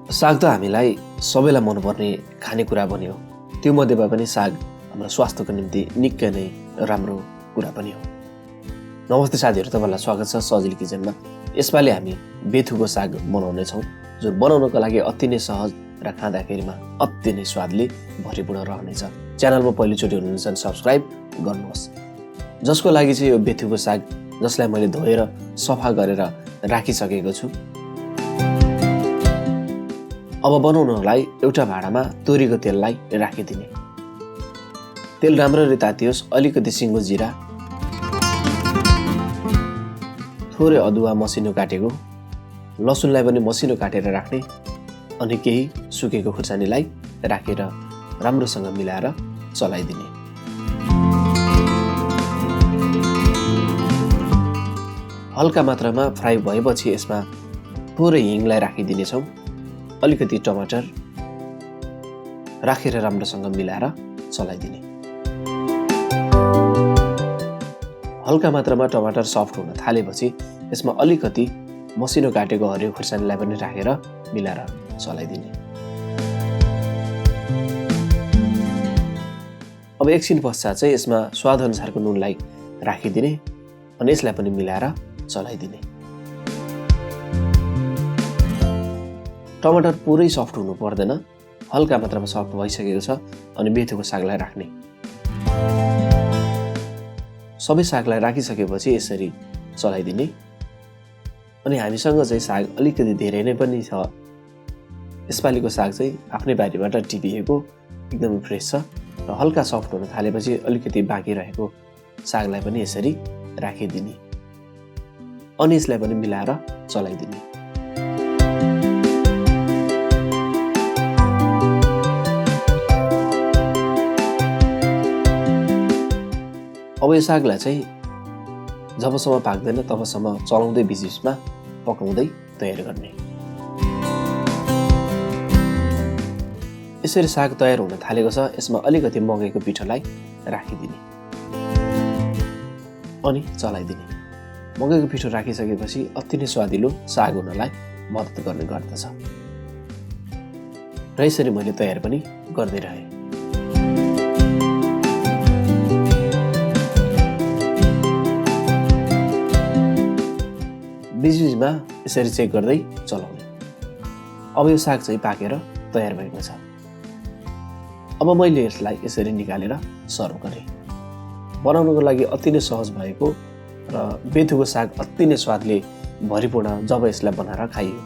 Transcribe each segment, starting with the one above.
साग त हामीलाई सबैलाई मनपर्ने खानेकुरा पनि हो। त्यो मध्येमा पनि साग हाम्रो स्वास्थ्यको निम्ति निकै नै राम्रो कुरा पनि हो। नमस्ते साथीहरू, तपाईँलाई स्वागत छ सजिलो किचनमा। यसपालि हामी बेथुको साग बनाउनेछौँ, जो बनाउनको लागि अति नै सहज र खाँदाखेरिमा अति नै स्वादले भरिपूर्ण रहनेछ। च्यानलमा पहिलोचोटि हुनुहुन्छ भने सब्सक्राइब गर्नुहोस्। जसको लागि चाहिँ यो बेथुको साग, जसलाई मैले धोएर सफा गरेर राखिसकेको छु। अब बनाउनलाई एउटा भाँडामा तोरीको तेललाई राखिदिने। तेल राम्ररी तातियोस्। अलिकति सिङ्गो जिरा, थोरै अदुवा मसिनो काटेको, लसुनलाई पनि मसिनो काटेर राख्ने, अनि केही सुकेको खुर्सानीलाई राखेर राम्रोसँग मिलाएर चलाइदिने। हल्का मात्रामा फ्राई भएपछि यसमा थोरै हिङलाई राखिदिनेछौँ। अलिकति टमाटर राखेर राम्रोसँग मिलाएर चलाइदिने। हल्का मात्रामा टमाटर सफ्ट हुन थालेपछि यसमा अलिकति मसिनो काटेको हरियो खुर्सानीलाई पनि राखेर मिलाएर चलाइदिने। अब एकछिन पश्चात चाहिँ यसमा स्वाद अनुसारको नुनलाई राखिदिने अनि यसलाई पनि मिलाएर चलाइदिने। टमाटर पुरै सफ्ट हुनु पर्दैन, हल्का मात्रामा सफ्ट भइसकेको छ। अनि बेथुको सागलाई राख्ने। सबै सागलाई राखिसकेपछि यसरी चलाइदिने। अनि हामीसँग चाहिँ साग अलिकति धेरै नै पनि छ। यसपालिको साग चाहिँ आफ्नै बारीबाट टिपिएको एकदमै फ्रेस छ र हल्का सफ्ट हुन थालेपछि अलिकति बाँकी रहेको सागलाई पनि यसरी राखिदिने अनि यसलाई पनि मिलाएर चलाइदिने। अब यो सागलाई चाहिँ जबसम्म पाक्दैन तबसम्म चलाउँदै बिचबिचमा पकाउँदै तयार गर्ने। यसरी साग तयार हुन थालेको छ। यसमा अलिकति मकैको पिठोलाई राखिदिने अनि चलाइदिने। मकैको पिठो राखिसकेपछि अति नै स्वादिलो साग हुनलाई मद्दत गर्ने गर्दछ र यसरी मैले तयार पनि गर्दै रहेँ। बिचबिचमा यसरी चेक गर्दै चलाउने। अब यो साग चाहिँ पाकेर तयार भएको छ। अब मैले यसलाई यसरी निकालेर सर्भ गरेँ। बनाउनको लागि अति नै सहज भएको र बेथुको साग अति नै स्वादले भरिपूर्ण जब यसलाई बनाएर खाइयो।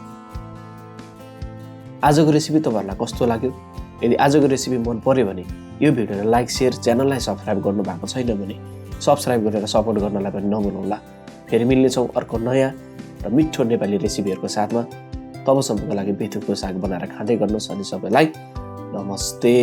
आजको रेसिपी तपाईँहरूलाई कस्तो लाग्यो? यदि आजको रेसिपी मन पर्यो भने यो भिडियोलाई लाइक, सेयर, च्यानललाई सब्सक्राइब गर्नु भएको छैन भने सब्सक्राइब गरेर सपोर्ट गर्नलाई पनि नभुल्नुहोला। फेरि मिल्नेछौँ अर्को नयाँ र मिठो नेपाली रेसिपीहरूको साथमा। तबसम्मको लागि बेथुको साग बनाएर खाँदै गर्नुहोस्। अनि सबैलाई नमस्ते।